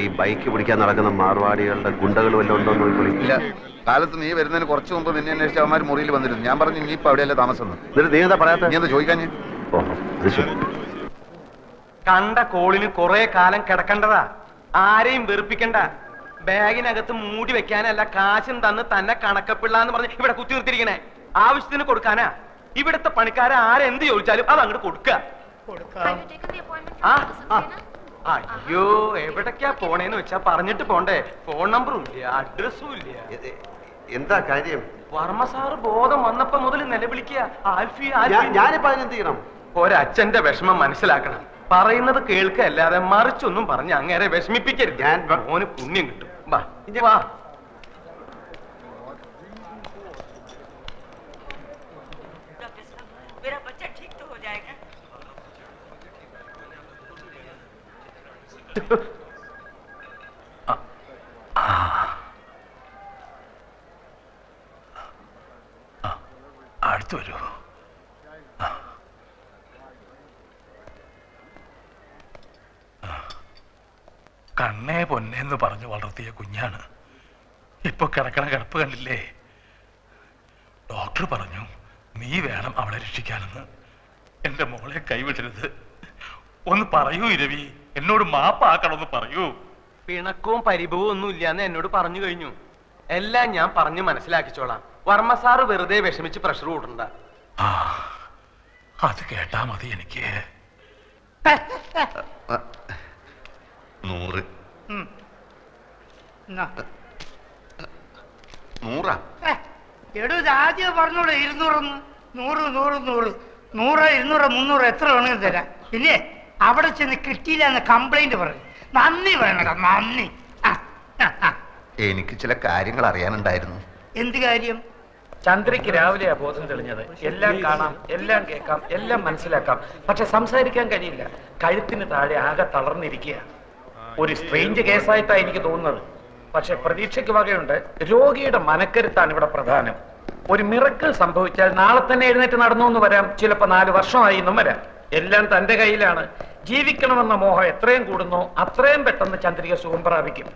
ഈ ബൈക്ക് പിടിക്കാൻ നടക്കുന്ന മാർവാടികളുടെ ഗുണ്ടകൾ വല്ലതും ഉണ്ടോ നോക്കിക്കൊള്ളി. ഇല്ല, കാലത്ത് നീ വരുന്നതിന് കുറച്ച് മുമ്പ് നിന്നെ അന്വേഷിച്ച അവന്മാർ മുറിയിൽ വന്നിരുന്നു. ഞാൻ പറഞ്ഞു നീ ഇപ്പൊ അവിടെയല്ലേ താമസം. എന്നിട്ട് നീ എന്താ പറയാത്ത? നീ എന്താ ചോദിക്കാൻ? കണ്ട കോളിന് കുറെ കാലം കിടക്കണ്ടതാ. ആരെയും വെറുപ്പിക്കണ്ട. ബാഗിനകത്ത് മൂടി വെക്കാനല്ല, കാശും തന്ന് തന്നെ കണക്കപ്പിള്ളാന്ന് പറഞ്ഞ് ഇവിടെ കുത്തി നിർത്തിരിക്കണേ. ആവശ്യത്തിന് കൊടുക്കാനാ. ഇവിടുത്തെ പണിക്കാരെ ആരെന്ത് ചോദിച്ചാലും അത് അങ്ങോട്ട് കൊടുക്ക. അയ്യോ, എവിടേക്കാ പോണേന്ന് വെച്ചാ പറഞ്ഞിട്ട് പോണ്ടേ. ഫോൺ നമ്പറും ഇല്ല, അഡ്രസ്സും ഇല്ല. എന്താ കാര്യം? വർമ്മ സാറ് ബോധം വന്നപ്പോ മുതൽ നിലവിളിക്കുക, ആൽഫി. ഞാനിപ്പോ അതിനെന്ത് ചെയ്യണം? ഒരച്ഛന്റെ വിഷമം മനസ്സിലാക്കണം. പറയുന്നത് കേൾക്കല്ലാതെ മറിച്ചൊന്നും പറഞ്ഞ് അങ്ങേരെ വിഷമിപ്പിക്കരുത്. ഞാൻ മോന് പുണ്യം കിട്ടും. വാ വാ. അടുത്തു വരൂ. കണ്ണേ പൊന്നേന്ന് പറഞ്ഞു വളർത്തിയ കുഞ്ഞാണ്. ഇപ്പൊ കിടക്കണ കിടപ്പ് കണ്ടില്ലേ? ഡോക്ടർ പറഞ്ഞു നീ വേണം അവളെ രക്ഷിക്കാനെന്ന്. എന്റെ മോളെ കൈവിടരുത്. ഒന്ന് പറയൂ ഇരവി, എന്നോട് മാപ്പാക്കണമെന്ന് പറയൂ. പിണക്കവും പരിഭവവും ഒന്നും ഇല്ലാന്ന് എന്നോട് പറഞ്ഞു കഴിഞ്ഞു. എല്ലാം ഞാൻ പറഞ്ഞു മനസ്സിലാക്കിച്ചോളാം. വർമ്മ സാറ് വെറുതെ വിഷമിച്ച് പ്രഷർ കൂട്ടണ്ട. ആ, അത് കേട്ടാ മതി എനിക്ക്. 100. 100 എടോ, ഇത് ആദ്യം പറഞ്ഞോളൂ 200. 100 100 100 100 200 300 എത്ര വേണമെങ്കിലും തരാം. പിന്നെ അവിടെ ചെന്ന് കിട്ടിയില്ല എന്ന് കംപ്ലൈന്റ് പറയും. നന്ദി വേണടാ, നന്ദി. എനിക്ക് ചില കാര്യങ്ങൾ അറിയാനുണ്ടായിരുന്നു. എന്ത് കാര്യം? ചന്ദ്രയ്ക്ക് രാവിലെയാ ബോധം തെളിഞ്ഞത്. എല്ലാം കാണാം, എല്ലാം കേൾക്കാം, എല്ലാം മനസ്സിലാക്കാം, പക്ഷെ സംസാരിക്കാൻ കഴിയില്ല. കഴുത്തിന് താഴെ ആകെ തളർന്നിരിക്കുക. ഒരു സ്ട്രേഞ്ച് കേസായിട്ടാ എനിക്ക് തോന്നുന്നത്. പക്ഷെ പ്രതീക്ഷയ്ക്ക് വകയുണ്ട്. രോഗിയുടെ മനക്കരുത്താണ് ഇവിടെ പ്രധാനം. ഒരു മിറക്കിൾ സംഭവിച്ചാൽ നാളെ തന്നെ എഴുന്നേറ്റ് നടന്നു എന്ന് വരാം, ചിലപ്പോ 4 വർഷമായി എന്നും വരാം. എല്ലാം തന്റെ കയ്യിലാണ്. ജീവിക്കണമെന്ന മോഹം എത്രയും കൂടുന്നോ അത്രയും പെട്ടെന്ന് ചന്ദ്രിക സുഖം പ്രാപിക്കും.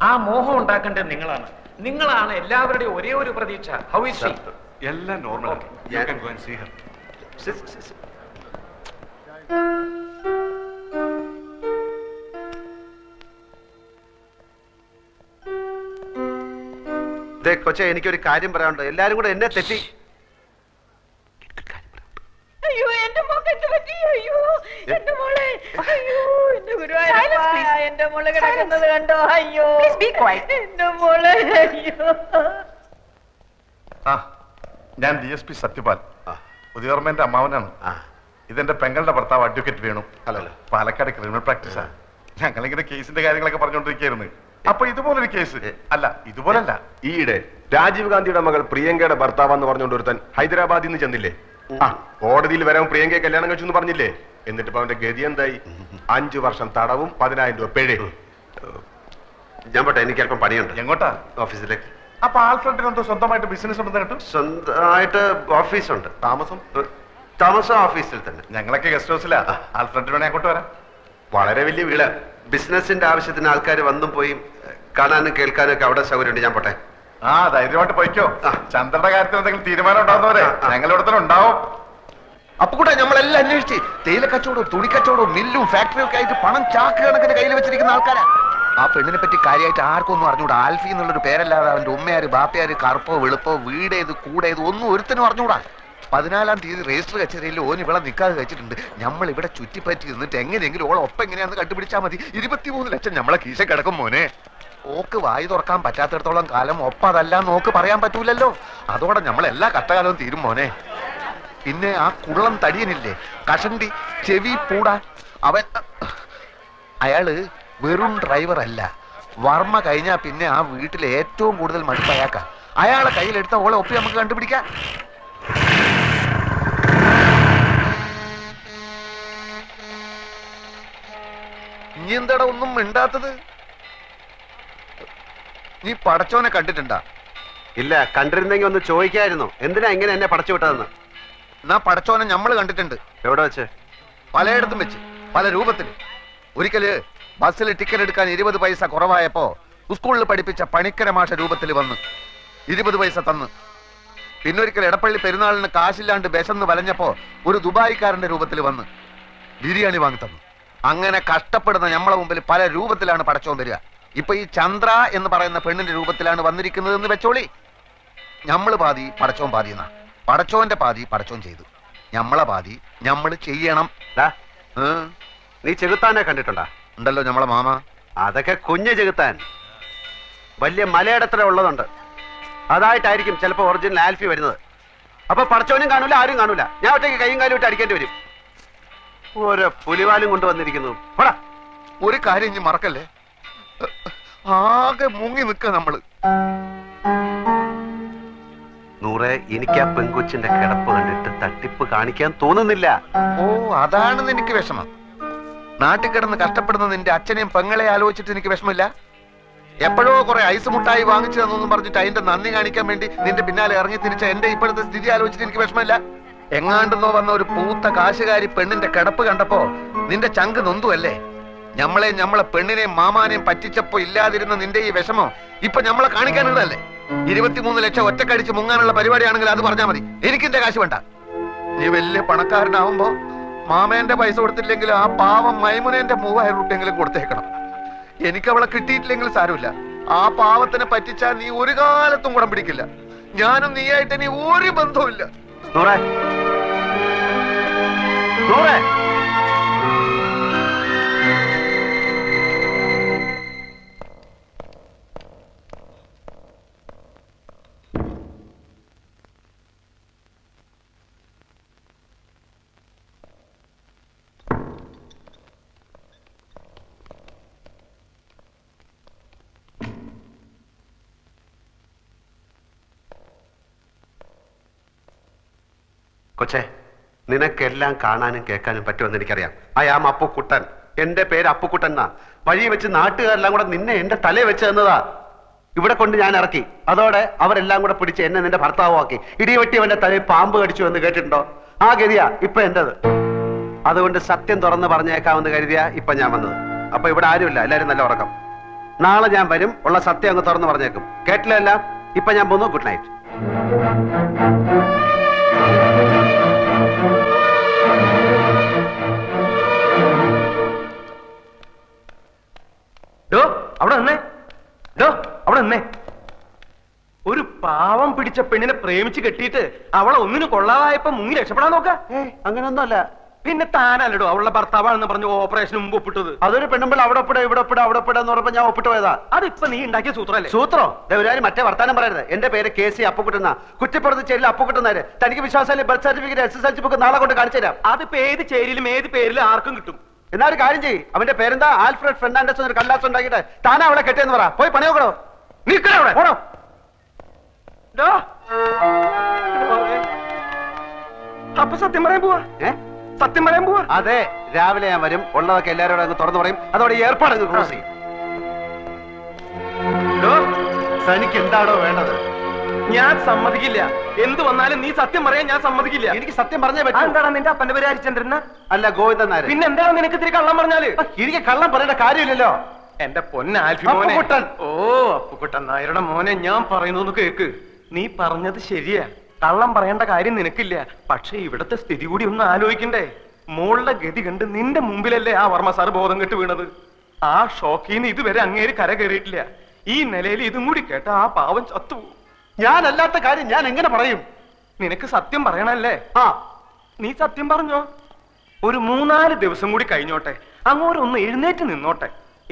ആ മോഹം ഉണ്ടാക്കേണ്ടത് നിങ്ങളാണ്. നിങ്ങളാണ് എല്ലാവരുടെയും ഒരേ ഒരു പ്രതീക്ഷ. How is she? എല്ലാം നോർമൽ. കൊച്ചെ, എനിക്കൊരു കാര്യം പറയാനുണ്ട്. എല്ലാരും കൂടെ എന്നെ തെറ്റി. അയ്യോ, എന്റെ മോക്ക് എന്ത് പറ്റി? അയ്യോ, എന്റെ മോളെ, അയ്യോ, എന്റെ ഗുരുവായൂരപ്പ, എന്റെ മോളെ കിടക്കുന്നത് കണ്ടോ? അയ്യോ, എന്റെ മോളെ, അയ്യോ. ഞാൻ DSP സത്യപാൽ, പുതിയോർമ്മന്റെ അമ്മാവനാണ്. ഇതെന്റെ പെങ്ങളുടെ ഭർത്താവ് അഡ്വക്കേറ്റ് വേണു. പാലക്കാട് ക്രിമിനൽ പ്രാക്ടീസാ. ഞങ്ങളിങ്ങനെ കേസിന്റെ കാര്യങ്ങളൊക്കെ പറഞ്ഞുകൊണ്ടിരിക്കുകയായിരുന്നു. അപ്പൊ ഇതുപോലൊരു കേസ് അല്ല, ഇതുപോലല്ല. ഈയിടെ രാജീവ് ഗാന്ധിയുടെ മകൾ പ്രിയങ്കയുടെ ഭർത്താവെന്ന് പറഞ്ഞുകൊണ്ട് ഒരുത്തൻ ഹൈദരാബാദിൽ നിന്ന് ചെന്നില്ലേ? കോടതിയിൽ വരാൻ പ്രിയങ്കയെ കല്യാണം കഴിച്ചു പറഞ്ഞില്ലേ? എന്നിട്ട് അവന്റെ ഗതി എന്തായി? 5 വർഷം തടവും 10,000 രൂപ പിഴയും. ഞാൻ പോട്ടെ, എനിക്ക് അല്പം പണിയുണ്ട്. എങ്ങോട്ടാ? ഓഫീസിലേക്ക്. അപ്പൊ ആൽഫ്രണ്ടിന് എന്തോ സ്വന്തമായിട്ട് ബിസിനസ് ഉണ്ടെന്ന് കേട്ടു. സ്വന്തമായിട്ട് ഓഫീസുണ്ട്. താമസം ഓഫീസിൽ തന്നെ. ഞങ്ങളൊക്കെ ഗസ്റ്റ് ഹൗസിലാ. ആൽഫ്രണ്ടിന് വേണേ അങ്ങോട്ട് വരാം. വളരെ വലിയ വീട്. ബിസിനസിന്റെ ആവശ്യത്തിന് ആൾക്കാർ വന്നും പോയി കാണാനും കേൾക്കാനും ഒക്കെ അവിടെ സൗകര്യമുണ്ട്. ഞാൻ പോട്ടെ. ധൈര്യമായിട്ട് പോയിക്കോ. ചന്ദ്രന്റെ കാര്യത്തിൽ എന്തെങ്കിലും തീരുമാനം ഉണ്ടാവുന്നവരെ ഞങ്ങൾ ഇവിടെ തന്നെ ഉണ്ടാവും. അപ്പൊ കൂടെ നമ്മളെല്ലാം അന്വേഷിച്ച് തേയില കച്ചവടവും തുണിക്കച്ചവടവും മില്ലും ഫാക്ടറിയും ഒക്കെ ആയിട്ട് പണം ചാക്ക് കണക്കിന് കയ്യിൽ വെച്ചിരിക്കുന്ന ആൾക്കാരാ. ആ പെണ്ണിനെ പറ്റി കാര്യമായിട്ട് ആർക്കും ഒന്നും അറിഞ്ഞൂടാ. ആൽഫി എന്നുള്ളൊരു പേരല്ലാതെ അവന്റെ ഉമ്മയാര് ബാപ്പയാര് കറുപ്പോ വെളുപ്പോ വീടേത് കൂടേത് ഒന്നും ഒരുത്തനും അറിഞ്ഞൂടാ. 14-ാം തീയതി രജിസ്റ്റർ കച്ചേരിയിൽ ഓൻ ഇവിടെ നിൽക്കാതെ വെച്ചിട്ടുണ്ട്. നമ്മൾ ഇവിടെ ചുറ്റിപ്പറ്റി നിന്നിട്ട് എങ്ങനെയെങ്കിലും ഓളെ ഒപ്പം എങ്ങനെയാണെന്ന് കണ്ടുപിടിച്ചാൽ മതി. 23 ലക്ഷം നമ്മളെ കീശ കിടക്കും മോനെ. ഓക്ക് വായി തുറക്കാൻ പറ്റാത്തിടത്തോളം കാലം ഒപ്പം അതല്ല നോക്ക് പറയാൻ പറ്റൂലല്ലോ. അതോടെ നമ്മളെല്ലാ കഷ്ടകാലവും തീരും മോനെ. പിന്നെ ആ കുള്ളം തടിയനില്ലേ, കഷണ്ടി ചെവി പൂടാ, അയാള് വെറും ഡ്രൈവർ അല്ല. വർമ്മ കഴിഞ്ഞാ പിന്നെ ആ വീട്ടിലെ ഏറ്റവും കൂടുതൽ മടുപ്പ് അയാൾക്കാ. അയാളെ കയ്യിലെടുത്ത ഓളെ ഒപ്പി നമുക്ക് കണ്ടുപിടിക്കാം. ഇനി എന്താടാ ഒന്നും മിണ്ടാത്തത്? നീ പടച്ചോനെ കണ്ടിട്ടുണ്ടാ? ഇല്ല, കണ്ടിരുന്നെങ്കിൽ ഒന്ന് ചോദിക്കായിരുന്നു. എന്തിനാ ഇങ്ങനെ എന്നെ പടച്ചു വിട്ടതെന്ന്. എന്നാ പടച്ചോനെ നമ്മൾ കണ്ടിട്ടുണ്ട്. എവിടെ വെച്ച്? പലയിടത്തും വെച്ച്, പല രൂപത്തില്. ഒരിക്കല് ബസ്സിൽ ടിക്കറ്റ് എടുക്കാൻ 20 പൈസ കുറവായപ്പോ സ്കൂളിൽ പഠിപ്പിച്ച പണിക്കര മാഷ രൂപത്തിൽ വന്ന് 20 പൈസ തന്ന്. പിന്നൊരിക്കൽ എടപ്പള്ളി പെരുന്നാളിന് കാശില്ലാണ്ട് വിശന്ന് വലഞ്ഞപ്പോ ഒരു ദുബായിക്കാരന്റെ രൂപത്തിൽ വന്ന് ബിരിയാണി വാങ്ങി തന്നു. അങ്ങനെ കഷ്ടപ്പെടുന്ന നമ്മളെ മുമ്പിൽ പല രൂപത്തിലാണ് പടച്ചോൻ വരിക. ഇപ്പൊ ഈ ചന്ദ്ര എന്ന് പറയുന്ന പെണ്ണിന്റെ രൂപത്തിലാണ് വന്നിരിക്കുന്നത് എന്ന് വെച്ചോളി. ഞമ്മള് പാതി പടച്ചോൻ പാതി എന്നാ. പടച്ചോന്റെ പാതി പടച്ചോൻ ചെയ്തു, ഞമ്മളെ പാതി ഞമ്മള് ചെയ്യണം. നീ ചെകുത്താനെ കണ്ടിട്ടുണ്ടാ? ഉണ്ടല്ലോ ഞമ്മളെ മാമ. അതൊക്കെ കുഞ്ഞ് ചെകുത്താൻ, വലിയ മലയിടത്ര ഉള്ളതുണ്ട്. അതായിട്ടായിരിക്കും ചിലപ്പോ ഒറിജിനൽ ആൽഫി വരുന്നത്. അപ്പൊ പടച്ചോനും കാണൂല, ആരും കാണൂല. ഞാൻ ഒറ്റയ്ക്ക് കൈയും കാലും ഇട്ട് അടിക്കേണ്ടി വരും. ഓരോ പുലിവാലും കൊണ്ടുവന്നിരിക്കുന്നു. ഒരു കാര്യം ഇനി മറക്കല്ലേ, ആകെ മുങ്ങി നിക്ക നമ്മള്. നൂറെ, എനിക്ക് ആ പെങ്കൊച്ചിന്റെ കിടപ്പ് കണ്ടിട്ട് തട്ടിപ്പ് കാണിക്കാൻ തോന്നുന്നില്ല. ഓ, അതാണ് എനിക്ക് വിഷമം. നാട്ടിൽ കിടന്ന് കഷ്ടപ്പെടുന്ന നിന്റെ അച്ഛനെയും പെങ്ങളെ ആലോചിച്ചിട്ട് എനിക്ക് വിഷമില്ല. എപ്പോഴോ കുറെ ഐസ് മുട്ടായി വാങ്ങിച്ചു തന്നൊന്നും പറഞ്ഞിട്ട് അതിന്റെ നന്ദി കാണിക്കാൻ വേണ്ടി നിന്റെ പിന്നാലെ ഇറങ്ങി തിരിച്ച എന്റെ ഇപ്പോഴത്തെ സ്ഥിതി ആലോചിച്ചിട്ട് എനിക്ക് വിഷമമില്ല. എങ്ങാണ്ടെന്നോ വന്ന ഒരു പൂത്ത കാശുകാരി പെണ്ണിന്റെ കിടപ്പ് കണ്ടപ്പോ നിന്റെ ചങ്ക് നൊന്തുവല്ലേ. നമ്മളെ പെണ്ണിനെയും മാമാനെയും പറ്റിച്ചപ്പോ ഇല്ലാതിരുന്ന നിന്റെ ഈ വിഷമം ഇപ്പൊ നമ്മളെ കാണിക്കാനുള്ളതല്ലേ. 23 ലക്ഷം ഒറ്റക്കടിച്ച് മുങ്ങാനുള്ള പരിപാടിയാണെങ്കിൽ അത് പറഞ്ഞാൽ മതി, എനിക്കിന്റെ കാശ് വേണ്ട. നീ വലിയ പണക്കാരനാവുമ്പോ മാമേന്റെ പൈസ കൊടുത്തില്ലെങ്കിൽ ആ പാവം മൈമുനേന്റെ 3000 രൂപയെങ്കിലും കൊടുത്തേക്കണം. എനിക്ക് അവളെ കിട്ടിയിട്ടില്ലെങ്കിൽ സാരമില്ല. ആ പാവത്തിനെ പറ്റിച്ചാൽ നീ ഒരു കാലത്തും കുടം പിടിക്കില്ല. ഞാനും നീയായിട്ട് ഇനി ഒരു ബന്ധവുമില്ല. കൊച്ചേ, നിനക്കെല്ലാം കാണാനും കേൾക്കാനും പറ്റുമെന്ന് എനിക്കറിയാം. I am Appukuttan. എന്റെ പേര് അപ്പുക്കുട്ടൻ എന്നാ. വഴി വെച്ച് നാട്ടുകാരെല്ലാം കൂടെ നിന്നെ എന്റെ തലയെ വെച്ച് തന്നതാ. ഇവിടെ കൊണ്ട് ഞാൻ ഇറക്കി. അതോടെ അവരെല്ലാം കൂടെ പിടിച്ച് എന്നെ നിന്റെ ഭർത്താവാക്കി. ഇടിവെട്ടി അവന്റെ തലയിൽ പാമ്പ് കടിച്ചു എന്ന് കേട്ടിട്ടുണ്ടോ? ആ ഗതിയാ ഇപ്പൊ എന്റേത്. അതുകൊണ്ട് സത്യം തുറന്ന് പറഞ്ഞേക്കാമെന്ന് കരുതിയാ ഇപ്പൊ ഞാൻ വന്നത്. അപ്പൊ ഇവിടെ ആരുമില്ല, എല്ലാരും നല്ല ഉറക്കം. നാളെ ഞാൻ വരും, ഉള്ള സത്യം അങ്ങ് തുറന്ന് പറഞ്ഞേക്കും. കേട്ടില്ല? ഇപ്പൊ ഞാൻ പോന്നു. Good night. അവിടെ നിന്നേ. ഒരു പാവം പിടിച്ച പെണ്ണിനെ പ്രേമിച്ച് കെട്ടിയിട്ട് അവളെ ഒന്നിനു കൊള്ളാതായപ്പോ മുങ്ങി രക്ഷപ്പെടാൻ നോക്ക. അങ്ങനെയൊന്നുമല്ല. പിന്നെ താനല്ലടോ അവളുടെ ഭർത്താവാണെന്ന് പറഞ്ഞു ഓപ്പറേഷന് മുമ്പ് ഒപ്പിട്ടത്. അതൊരു പെണ്ണുമ്പോൾ അവിടെ ഒപ്പിട ഇവിടെ ഒപ്പിട അവിടെ ഒപ്പിട എന്ന് പറഞ്ഞപ്പോ ഞാൻ ഒപ്പിട്ട് പോയതാ. അതിപ്പോ നീ ഉണ്ടാക്കിയ സൂത്രല്ലേ? സൂത്രോ? ഒരു മറ്റേ വർത്താനം പറയരുത്. എന്റെ പേര് KC അപ്പുക്കുട്ടന. കുറ്റിപ്പുറത്ത് ചേരിൽ അപ്പുക്കുട്ടുന്നാര്. തനിക്ക് വിശ്വാസമല്ലേ? ബർത്ത് സർട്ടിഫിക്കറ്റ്, SSLC ബുക്ക് നാളെ കൊണ്ട് കാണിച്ചു തരാം. അതിപ്പോ ഏത് ചേരിയിലും ഏത് പേരിലും ആർക്കും കിട്ടും. എന്നാ ഒരു കാര്യം ചെയ്യും, അവന്റെ പേരെന്താ, ആൽഫ്രഡ് ഫെർണാണ്ടസ് എന്നൊരു കല്ലാസ് ഉണ്ടാക്കിയിട്ട് താനാ അവളെ കെട്ടിയെന്ന് പറ. പോയി പണി നോക്കണോ? നീക്കണോ? അപ്പൊ സത്യം പറയാൻ പോവാ? സത്യം പറയാൻ പോവാ? അതെ, രാവിലെ ഞാൻ വരും. ഉള്ളതൊക്കെ എല്ലാവരോടും അങ്ങ് തുറന്നു പറയും. അതോടെ ഏർപ്പാട് അങ്ങ് ക്ലോസ് ചെയ്യും. തനിക്ക് എന്താണോ വേണ്ടത്? ഞാൻ സമ്മതിക്കില്ല. എന്ത് വന്നാലും നീ സത്യം പറയാൻ ഞാൻ സമ്മതിക്കില്ല. എനിക്ക് സത്യം പറഞ്ഞേ പറ്റും. എന്താണ് നിന്റെ അപ്പന്റെ പേര് ഹരിചന്ദ്രൻ? അല്ല, ഗോവിന്ദൻ നായർ. പിന്നെ എന്താണ് നിനക്ക് ഇത്തിരി കള്ളം പറഞ്ഞാല്? എനിക്ക് കള്ളം പറയേണ്ട കാര്യമില്ലല്ലോ. എന്റെ പൊന്നാൽഫി മോനെ. ഓ, അപ്പുക്കുട്ടൻ നായരുടെ മോനെ, ഞാൻ പറയുന്നു കേക്ക്. നീ പറഞ്ഞത് ശരിയാ. കള്ളം പറയേണ്ട കാര്യം നിനക്കില്ല. പക്ഷെ ഇവിടത്തെ സ്ഥിതി കൂടി ഒന്ന് ആലോചിക്കണ്ടേ? മോളുടെ ഗതി കണ്ട് നിന്റെ മുമ്പിലല്ലേ ആ വർമ്മ സാർ ബോധം കെട്ട് വീണത്. ആ ഷോക്കീന്ന് ഇതുവരെ അങ്ങേര് കര കയറിയിട്ടില്ല. ഈ നിലയിൽ ഇതും കൂടി കേട്ട ആ പാവം ചത്തു. ഞാനല്ലാത്ത കാര്യം ഞാൻ എങ്ങനെ പറയും? നിനക്ക് സത്യം പറയണല്ലേ? ആ, നീ സത്യം പറഞ്ഞോ. ഒരു 3-4 ദിവസം കൂടി കഴിഞ്ഞോട്ടെ, അങ്ങോട്ട് എഴുന്നേറ്റ് നിന്നോട്ടെ.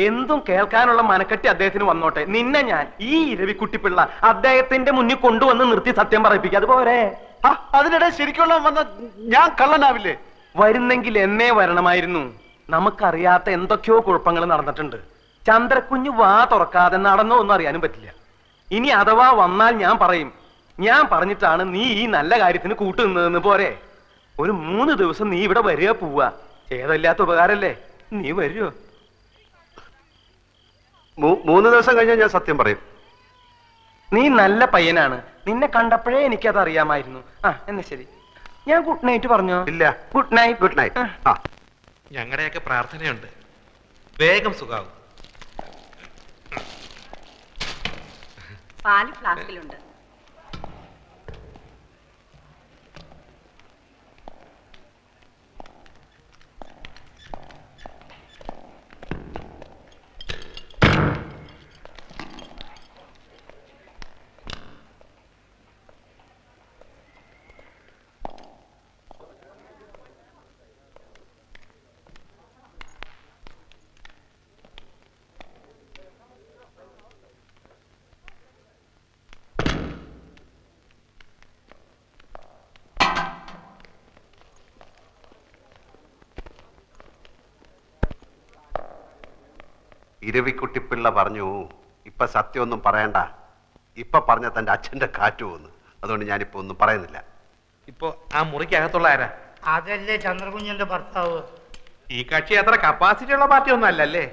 എന്തും കേൾക്കാനുള്ള മനക്കെട്ടി അദ്ദേഹത്തിന് വന്നോട്ടെ. നിന്നെ ഞാൻ ഈ രവിക്കുട്ടിപ്പിള്ള അദ്ദേഹത്തിന്റെ മുന്നിൽ കൊണ്ടുവന്ന് നിർത്തി സത്യം പറയിപ്പിക്കുക. അതുപോലെ അതിനിടെ ശരിക്കുള്ള വന്ന ഞാൻ കള്ളനാവില്ലേ? വരുന്നെങ്കിൽ എന്നേ വരണമായിരുന്നു. നമുക്കറിയാത്ത എന്തൊക്കെയോ കുഴപ്പങ്ങൾ നടന്നിട്ടുണ്ട്. ചന്ദ്രക്കുഞ്ഞ് വാ തുറക്കാതെ നടന്നോ ഒന്നും അറിയാനും പറ്റില്ല. ഇനി അഥവാ വന്നാൽ ഞാൻ പറയും. ഞാൻ പറഞ്ഞിട്ടാണ് നീ ഈ നല്ല കാര്യത്തിന് കൂട്ടുനിന്നതെന്ന് പോരെ. ഒരു 3 ദിവസം നീ ഇവിടെ വരിക പോവുക. ഏതല്ലാത്ത ഉപകാരല്ലേ? നീ വരുമോ? 3 ദിവസം കഴിഞ്ഞാൽ ഞാൻ സത്യം പറയും. നീ നല്ല പയ്യനാണ്. നിന്നെ കണ്ടപ്പോഴേ എനിക്കത് അറിയാമായിരുന്നു. ആ, എന്നാ ശരി. ഞാൻ ഗുഡ് നൈറ്റ് പറഞ്ഞോ? ഇല്ല. Good night. Good night. ഞങ്ങളുടെയൊക്കെ പ്രാർത്ഥനയുണ്ട്. വേഗം സുഖാവും. പാല് ഫ്ലാസ്കിലുണ്ട്. ഇരവിക്കുട്ടിപ്പിള്ള പറഞ്ഞു ഇപ്പൊ സത്യമൊന്നും പറയണ്ട, ഇപ്പൊ പറഞ്ഞ തന്റെ അച്ഛന്റെ കാറ്റ് പോകുന്നു. അതുകൊണ്ട് ഞാനിപ്പോ ഒന്നും പറയുന്നില്ല. ഇപ്പൊ ആ മുറിക്കകത്തുള്ള ആരാ? അതല്ലേ ചന്ദ്രകുഞ്ഞന്റെ ഭർത്താവ്. ഈ കക്ഷി അത്ര കപ്പാസിറ്റി ഉള്ള പാർട്ടി ഒന്നും അല്ലല്ലേ?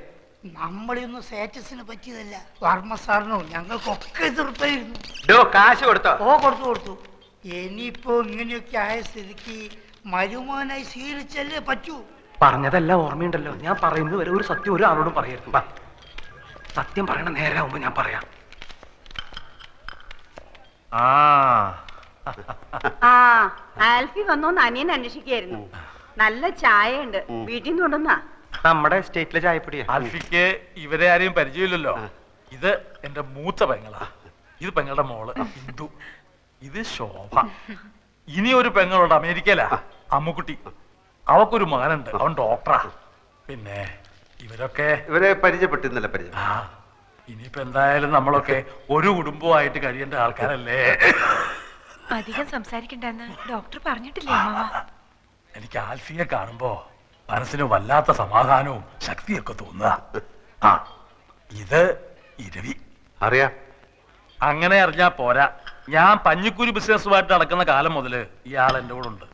നമ്മളൊന്നും സ്റ്റാറ്റസിന് പറ്റിയതല്ല. വർമ്മ സാറിനോ ഞങ്ങൾക്കൊക്കെ എതിർപ്പായിരുന്നു. കാശ് കൊടുത്തോ? കൊടുത്തു. ഇനിയിപ്പോ ഇങ്ങനെയൊക്കെ ആയ സ്ഥിതിക്ക് മരുമോനായി സ്വീകരിച്ചല്ലേ പറ്റൂ. പറഞ്ഞതെല്ലാം ഓർമ്മയുണ്ടല്ലോ. ഞാൻ പറയുന്നത് വരെ ഒരു സത്യം ഒരാളോടും പറയരുത്. വാ, സത്യം പറയണ നേരാകുമ്പോ ഞാൻ പറയാം. ആൽഫി വന്നോന്ന് അനിയൻ അന്വേഷിക്കായിരുന്നു. നല്ല ചായ ഉണ്ട്, വീട്ടിൽ നിന്ന് കൊണ്ടുവന്നാ. നമ്മുടെ സ്റ്റേറ്റിലെ ചായപ്പൊടിയാ. ആൽഫിക്ക് ഇവരെ ആരെയും പരിചയമില്ലല്ലോ. ഇത് എന്റെ മൂത്ത പെങ്ങളാ. ഇത് പെങ്ങളുടെ മോള് ഇന്ദു. ഇത് ശോഭ. ഇനി ഒരു പെങ്ങളുണ്ട് അമേരിക്കയിലാ, അമ്മുക്കുട്ടി. അവക്കൊരു മകനുണ്ട്, അവൻ ഡോക്ടറാ. പിന്നെ ഇവരെ പരിചയപ്പെട്ടിരുന്നല്ലേ? പരിചയം. ഇനിയിപ്പോ എന്തായാലും നമ്മളൊക്കെ ഒരു കുടുംബമായിട്ട് കഴിയേണ്ട ആൾക്കാരല്ലേ. അധികം സംസാരിക്കണ്ടെന്ന് ഡോക്ടർ പറഞ്ഞിട്ടില്ലേ മാമ? എനിക്ക് ആൽഫിയെ കാണുമ്പോ മനസ്സിന് വല്ലാത്ത സമാധാനവും ശക്തിയൊക്കെ തോന്നുക. ഇത് ഇരവി. അറിയാം. അങ്ങനെ അറിഞ്ഞാ പോരാ, ഞാൻ പഞ്ഞിക്കുരി ബിസിനസ്സുമായിട്ട് നടക്കുന്ന കാലം മുതല് ഇയാൾ എന്റെ കൂടെ ഉണ്ട്.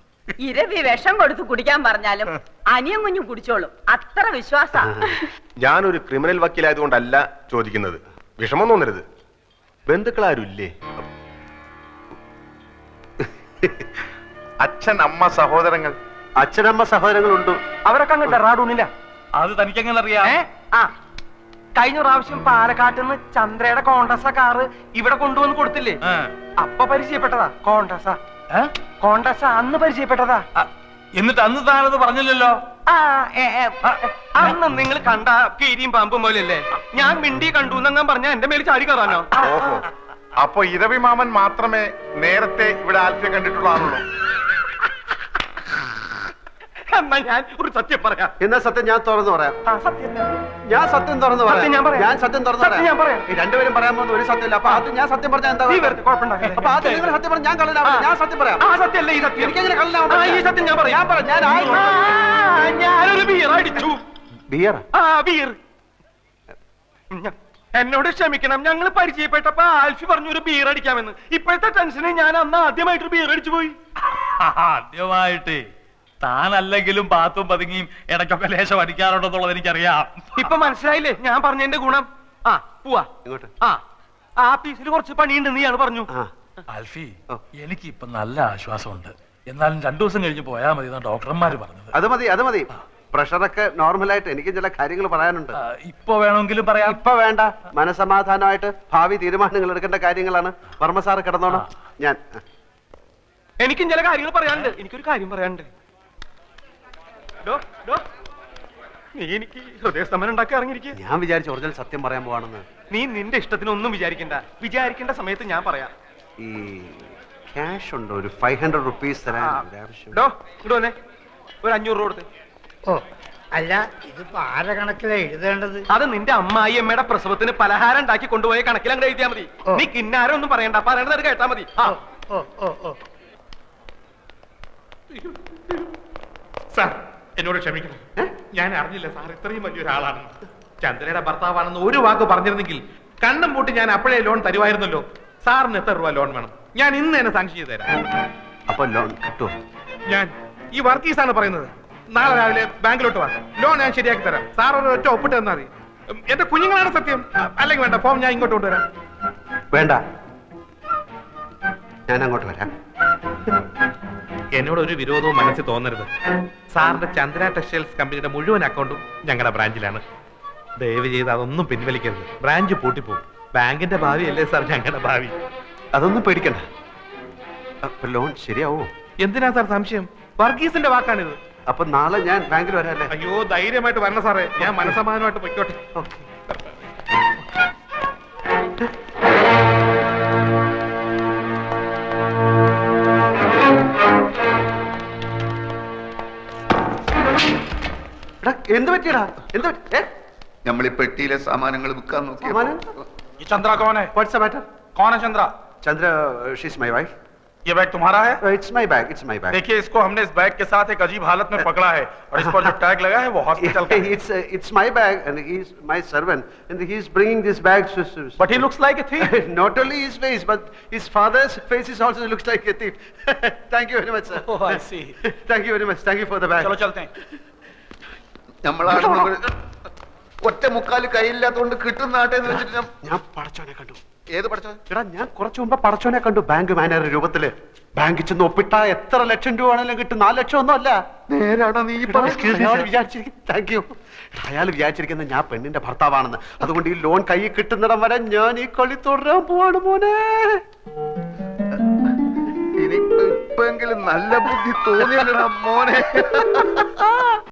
ഇരവി വിഷം കൊടുത്ത് കുടിക്കാൻ പറഞ്ഞാലും അനിയൻ കുഞ്ഞു കുടിച്ചോളും, അത്ര വിശ്വാസ. ഞാനൊരു ക്രിമിനൽ വക്കീലായതുകൊണ്ടല്ല ചോദിക്കുന്നത്, വിഷമം തോന്നരുത്. ബന്ധുക്കളാരും ഇല്ലേ? അച്ഛൻ, അമ്മ, സഹോദരങ്ങൾ. അച്ഛനമ്മ സഹോദരങ്ങളുണ്ട്. അവരൊക്കെ അങ്ങ് ഡെറാഡൂണില്ല. അത് തനിക്കെങ്ങനെ അറിയാം? കഴിഞ്ഞ പ്രാവശ്യം പാലക്കാട്ടിൽ നിന്ന് ചന്ദ്രയുടെ കോൺഗ്രസ കാറ് ഇവിടെ കൊണ്ടുവന്ന് കൊടുത്തില്ലേ? അപ്പൊ പരിചയപ്പെട്ടതാ കോൺഗ്രസ. കോൺഗ്രസ അന്ന് പരിചയപ്പെട്ടതാ. എന്നിട്ട് അന്ന് താനത് പറഞ്ഞില്ലല്ലോ. അന്ന് നിങ്ങൾ കണ്ട കീരിയും പാമ്പും പോലെയല്ലേ? ഞാൻ മിണ്ടി കണ്ടു എന്നങ്ങാൻ പറഞ്ഞ എന്റെ മേൽ ചാടി കയറാനോ? ഓഹോ, അപ്പൊ ഇരവി മാമൻ മാത്രമേ നേരത്തെ ഇവിടെ ആൽഫിയെ കണ്ടിട്ടുള്ള ആളുള്ളൂ. എന്നാ ഞാൻ ഒരു സത്യം പറയാം. എന്നാ സത്യം ഞാൻ തുറന്നു പറയാം. ഞാൻ സത്യം തുറന്നു പറയാം. ഞാൻ സത്യം തുറന്നു പറയാം. ഈ രണ്ടുപേരും പറയാൻ പോകുന്ന ഒരു സത്യമില്ല. അപ്പൊ അത് ഞാൻ സത്യം പറഞ്ഞാൽ എന്താ? അപ്പൊ അത് നിങ്ങൾ സത്യം പറഞ്ഞാൽ ഞാൻ കള്ളനാവില്ല. ഞാൻ സത്യം പറയാം. സത്യമല്ലേ ഈ സത്യം? എനിക്കെങ്ങനെ കള്ളനാവും? ഈ സത്യം ഞാൻ പറയാം. ഞാനൊരു ബിയർ അടിച്ചു. ബിയർ? ബിയർ. എന്നോട് ക്ഷമിക്കണം, ഞങ്ങൾ പരിചയപ്പെട്ടപ്പോ ആൽഫി പറഞ്ഞു ഒരു ബിയർ അടിക്കാമെന്ന്. ഇപ്പോഴത്തെ ടെൻഷന് ഞാൻ അന്ന് ആദ്യമായിട്ടൊരു ബിയർ അടിച്ചു പോയി. ആദ്യമായിട്ട് താനല്ലെങ്കിലും പാത്തും പതുങ്ങിയും ഇടയ്ക്കൊക്കെ ലേശം അടിക്കാറുണ്ടെന്നുള്ളത് എനിക്കറിയാം. ഇപ്പൊ മനസ്സിലായില്ലേ ഞാൻ പറഞ്ഞതിന്റെ ഗുണം? പോവാ ഇങ്ങോട്ട്. ആ പീസിൽ കുറച്ച് പണിയുണ്ട് നീയാണ് പറഞ്ഞു. ആൽഫി, എനിക്ക് ഇപ്പൊ നല്ല ആശ്വാസമുണ്ട്. എന്നാലും 2 ദിവസം കഴിഞ്ഞ് പോയാൽ മതി എന്നാണ് ഡോക്ടർമാര് പറഞ്ഞത്. അത് മതി. പ്രഷറൊക്കെ നോർമലായിട്ട് എനിക്ക് ചില കാര്യങ്ങൾ പറയാനുണ്ട്. ഇപ്പൊ വേണമെങ്കിലും പറയാം. ഇപ്പൊ വേണ്ട, മനസമാധാനമായിട്ട് ഭാവി തീരുമാനങ്ങൾ എടുക്കേണ്ട കാര്യങ്ങളാണ്. വർമ്മ സാറ് കിടന്നോണം. എനിക്കും ചില കാര്യങ്ങൾ പറയാനുണ്ട്. എനിക്കൊരു കാര്യം പറയാനുണ്ട്. നീ എനിക്ക് ഹൃദയസ്തംഭനം ഉണ്ടാക്കി ഇറങ്ങിയിരിക്കുക. ഞാൻ വിചാരിച്ചു ഒറിജിനൽ സത്യം പറയാൻ പോവാണെന്ന്. നീ നിന്റെ ഇഷ്ടത്തിനൊന്നും വിചാരിക്കേണ്ട സമയത്ത് ഞാൻ പറയാം. ഈ ക്യാഷ് ഉണ്ടോ? ഒരു 500 റുപ്പീസ് തരാൻ ഇങ്ങോട്ട് വന്നേ, ഒരു 500 രൂപ കൊടുത്ത്. അല്ല, ഇതിപ്പോ ആരെ കണക്കിലാ എഴുതേണ്ടത്? അത് നിന്റെ അമ്മായി അമ്മയുടെ പ്രസവത്തിന് പലഹാരം ഉണ്ടാക്കി കൊണ്ടുപോയ കണക്കിൽ അങ്ങ് എഴുതിയാ മതി. നീ കിന്നാരം ഒന്നും പറയണ്ട, പറയണത് കേട്ടാ മതി. സാർ, എന്നോട് ക്ഷമിക്കണം. ഞാൻ അറിഞ്ഞില്ല സാർ ഇത്രയും വലിയൊരാളാണെന്ന്. ചന്ദ്രയുടെ ഭർത്താവാണെന്ന് ഒരു വാക്ക് പറഞ്ഞിരുന്നെങ്കിൽ കണ്ണും പൂട്ടി ഞാൻ അപ്പോഴേ ലോൺ തരുമായിരുന്നല്ലോ. സാറിന് എത്ര രൂപ ലോൺ വേണം? ഞാൻ ഇന്ന് തന്നെ സാങ്ഷൻ ചെയ്ത് തരാം. അപ്പൊ ലോൺ കിട്ടുമോ? ഞാൻ ഈ വർക്കീസാണ് പറയുന്നത്. നാളെ രാവിലെ ബാങ്കിലോട്ട് വാ, ലോൺ ഞാൻ ശരിയാക്കി തരാം. സാർ ഒരു ഒറ്റ ഒപ്പിട്ട് തന്നാൽ മതി. എന്റെ കുഞ്ഞുങ്ങളാണ് സത്യം. അല്ലെങ്കിൽ വേണ്ട, ഫോം ഞാൻ ഇങ്ങോട്ട് കൊണ്ടുവരാം. വേണ്ട, ഞാൻ അങ്ങോട്ട് വരാം. എന്നോട് ഒരു വിരോധവും മനസ്സിൽ തോന്നരുത്. സാറിന്റെ ചന്ദ്ര ടെക്സ്റ്റൈൽസ് കമ്പനിയുടെ മുഴുവൻ അക്കൗണ്ടും ഞങ്ങളുടെ ബ്രാഞ്ചിലാണ്. ദയവ് ചെയ്ത് അതൊന്നും പിൻവലിക്കരുത്. ബ്രാഞ്ച് പൂട്ടിപ്പോകും. ബാങ്കിന്റെ ഭാവി അല്ലേ സാർ ഞങ്ങളുടെ ഭാവി. അതൊന്നും പേടിക്കണ്ട. അപ്പൊ ലോൺ ശരിയാവോ? എന്തിനാ സാർ സംശയം? വർഗീസിന്റെ വാക്കാണിത്. അപ്പൊ നാളെ ഞാൻ ബാങ്കിൽ വരാല്ലേ? അയ്യോ, ധൈര്യമായിട്ട് വരണം സാറേ. ഞാൻ മനസമാധാനമായിട്ട് പൊയ്ക്കോട്ടെ. എടാ, എന്ത് പറ്റിയടാ? എന്ത് നമ്മൾ ഈ പെട്ടിയിലെ സാമാനങ്ങൾ വിൽക്കാൻ നോക്കി. ये चंद्रा कौन है? What's the matter? कौन है Chandra? Chandra, she's my wife. ये बैग तुम्हारा है? It's my bag. It's my bag. देखिए, इसको हमने इस बैग के साथ एक अजीब हालत में पकड़ा है और इस पर जो टैग लगा है वो हॉस्पिटल का है। It's my bag and he's my servant and he's bringing this bag. But he looks like a thief. Not only his face but his father's face is also looks like a thief. Thank you very much, sir. Oh, I see. Thank you very much. Thank you for the bag. चलो चलते हैं. നമ്മളാണ് ഒറ്റ മുക്കാല് കയ്യില്ലാത്തോണ്ട് കിട്ടുന്ന ആട്ടെ എന്ന് വെച്ചിട്ട് ഞാൻ പടച്ചോനെ കണ്ടു. ഏത് പഠിച്ചോ? എടാ, ഞാൻ കുറച്ചു മുമ്പ് പടച്ചോനെ കണ്ടു ബാങ്ക് മാനേജർ രൂപത്തില്. ബാങ്കിൽ ചെന്ന് ഒപ്പിട്ട എത്ര ലക്ഷം രൂപ ആണെങ്കിലും കിട്ടും. 4 ലക്ഷം ഒന്നും അല്ല. നേരാണോ നീ താങ്ക് യു. അയാൾ വിചാരിച്ചിരിക്കുന്നത് ഞാൻ പെണ്ണിന്റെ ഭർത്താവാണെന്ന്. അതുകൊണ്ട് ഈ ലോൺ കൈ കിട്ടുന്നിടം വരെ ഞാൻ ഈ കളി തുടരാൻ പോവാണ് മോനെ. ഇനിയിപ്പെങ്കിലും നല്ല ബുദ്ധി തോന്നിയല്ലടാ മോനെ.